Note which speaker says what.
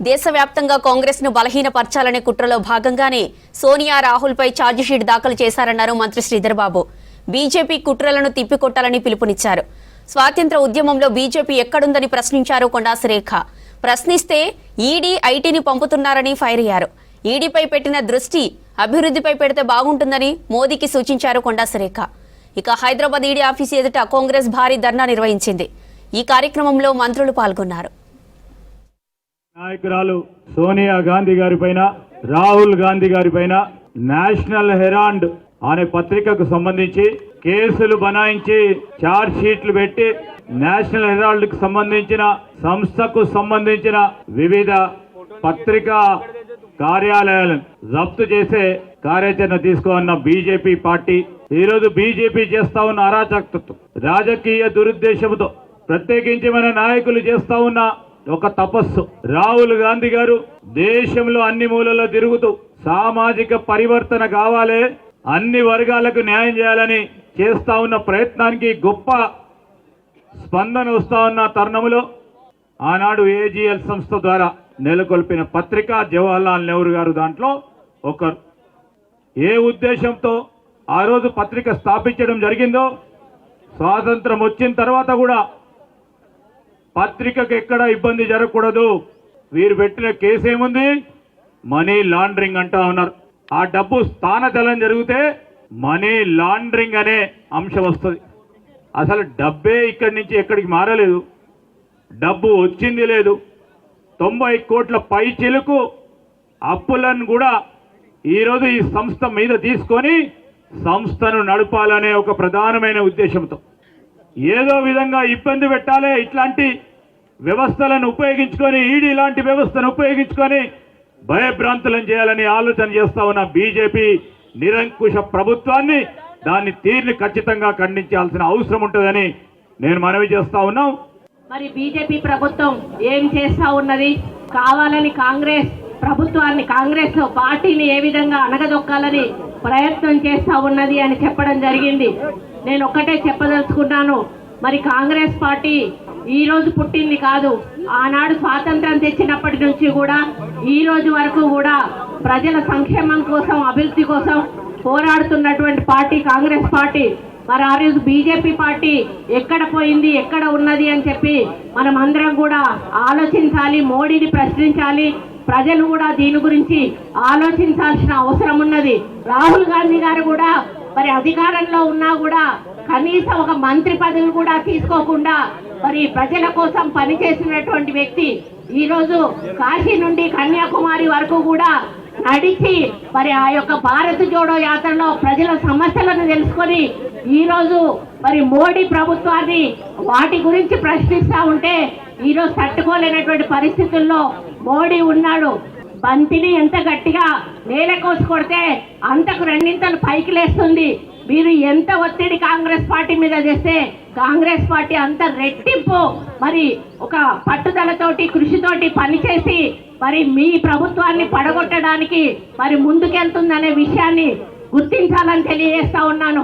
Speaker 1: దేశవ్యాప్తంగా కాంగ్రెస్ ను బలహీనపరచాలనే కుట్రలో భాగంగానే సోనియా రాహుల్ పై ఛార్జిషీట్ దాఖలు చేశారన్నారు మంత్రి శ్రీధర్ బాబు. బీజేపీ కుట్రలను తిప్పికొట్టాలని పిలుపునిచ్చారు. స్వాతంత్ర ఉద్యమంలో బీజేపీ ఎక్కడుందని ప్రశ్నించారు కొండా సురేఖ. ప్రశ్నిస్తే ఈడీ ఐటీని పంపుతున్నారని ఫైర్ అయ్యారు. ఈడీపై పెట్టిన దృష్టి అభివృద్ధిపై పెడితే బాగుంటుందని మోదీకి సూచించారు కొండా సురేఖ. ఇక హైదరాబాద్ ఈడీ ఆఫీసు ఎదుట కాంగ్రెస్ భారీ ధర్నా నిర్వహించింది. ఈ కార్యక్రమంలో మంత్రులు పాల్గొన్నారు.
Speaker 2: నాయకురాలు సోనియా గాంధీ గారి పైన, రాహుల్ గాంధీ గారి పైన నేషనల్ హెరాల్డ్ అనే పత్రికకు సంబంధించి కేసులు బనాయించి చార్జ్ షీట్లు పెట్టి నేషనల్ హెరాల్డ్ కు సంబంధించిన సంస్థకు సంబంధించిన వివిధ పత్రికా కార్యాలయాలను జప్తు చేసే కార్యాచరణ తీసుకోన్న బీజేపీ పార్టీ ఈరోజు బీజేపీ చేస్తా ఉన్న అరాచకత్వం, రాజకీయ దురుద్దేశంతో ప్రత్యేకించి మన నాయకులు చేస్తా ఉన్న ఒక తపస్సు. రాహుల్ గాంధీ గారు దేశంలో అన్ని మూలలో తిరుగుతూ సామాజిక పరివర్తన కావాలి, అన్ని వర్గాలకు న్యాయం చేయాలని చేస్తా ఉన్న ప్రయత్నానికి గొప్ప స్పందన వస్తా ఉన్న తరుణంలో ఆనాడు ఏజీఎల్ సంస్థ ద్వారా నెలకొల్పిన పత్రిక జవహర్లాల్ నెహ్రూ గారు దాంట్లో ఒకరు. ఏ ఉద్దేశంతో ఆ రోజు పత్రిక స్థాపించడం జరిగిందో, స్వాతంత్రం వచ్చిన తర్వాత కూడా పత్రికకు ఎక్కడ ఇబ్బంది జరగకూడదు. వీరు పెట్టిన కేసు ఏముంది? మనీ లాండరింగ్ అంటా ఉన్నారు. ఆ డబ్బు స్థానచలనం జరిగితే మనీ లాండరింగ్ అనే అంశం వస్తుంది. అసలు డబ్బే ఇక్కడి నుంచి ఎక్కడికి మారలేదు, డబ్బు వచ్చింది లేదు. 90 కోట్ల పై చిలుకు అప్పులను కూడా ఈరోజు ఈ సంస్థ మీద తీసుకొని సంస్థను నడపాలనే ఒక ప్రధానమైన ఉద్దేశంతో ఏదో విధంగా ఇబ్బంది పెట్టాలి, ఇట్లాంటి వ్యవస్థలను ఉపయోగించుకొని, ఈడీ లాంటి వ్యవస్థను ఉపయోగించుకొని భయభ్రాంతులను చేయాలని ఆలోచన చేస్తా ఉన్న బీజేపీ నిరంకుశ ప్రభుత్వాన్ని, దాన్ని తీరుని ఖచ్చితంగా ఖండించాల్సిన అవసరం ఉంటుందని నేను మనవి చేస్తా ఉన్నాం.
Speaker 3: మరి బీజేపీ ప్రభుత్వం ఏం చేస్తా ఉన్నది? కావాలని కాంగ్రెస్ ప్రభుత్వాన్ని, కాంగ్రెస్ పార్టీని ఏ విధంగా అణగదొక్కాలని ప్రయత్నం చేస్తా ఉన్నది అని చెప్పడం జరిగింది. నేను ఒక్కటే చెప్పదలుచుకున్నాను, మరి కాంగ్రెస్ పార్టీ ఈ రోజు పుట్టింది కాదు. ఆనాడు స్వాతంత్రం తెచ్చినప్పటి నుంచి కూడా ఈ రోజు వరకు కూడా ప్రజల సంక్షేమం కోసం, అభివృద్ధి కోసం పోరాడుతున్నటువంటి పార్టీ కాంగ్రెస్ పార్టీ. మరి ఆ రోజు బీజేపీ పార్టీ ఎక్కడ పోయింది, ఎక్కడ ఉన్నది అని చెప్పి మనం అందరం కూడా ఆలోచించాలి, మోడీని ప్రశ్నించాలి. ప్రజలు కూడా దీని గురించి ఆలోచించాల్సిన అవసరం ఉన్నది. రాహుల్ గాంధీ గారు కూడా మరి అధికారంలో ఉన్నా కూడా కనీసం ఒక మంత్రి పదవి కూడా తీసుకోకుండా మరి ప్రజల కోసం పనిచేసినటువంటి వ్యక్తి ఈరోజు కాశీ నుండి కన్యాకుమారి వరకు కూడా నడిచి మరి ఆ యొక్క భారత్ జోడో యాత్రలో ప్రజల సమస్యలను తెలుసుకొని ఈరోజు మరి మోడీ ప్రభుత్వాన్ని వాటి గురించి ప్రశ్నిస్తూ ఉంటే ఈరోజు తట్టుకోలేనటువంటి పరిస్థితుల్లో మోడీ ఉన్నాడు. బంతిని ఎంత గట్టిగా నేలకోసి కొడితే అంతకు రెండింతలు పైకి లేస్తుంది. మీరు ఎంత ఒత్తిడి కాంగ్రెస్ పార్టీ మీద చేస్తే కాంగ్రెస్ పార్టీ అంత రెట్టింపు మరి ఒక పట్టుదలతోటి, కృషితోటి పనిచేసి మరి మీ ప్రభుత్వాన్ని పడగొట్టడానికి మరి ముందుకెళ్తుందనే విషయాన్ని గుర్తించాలని తెలియజేస్తా ఉన్నాను.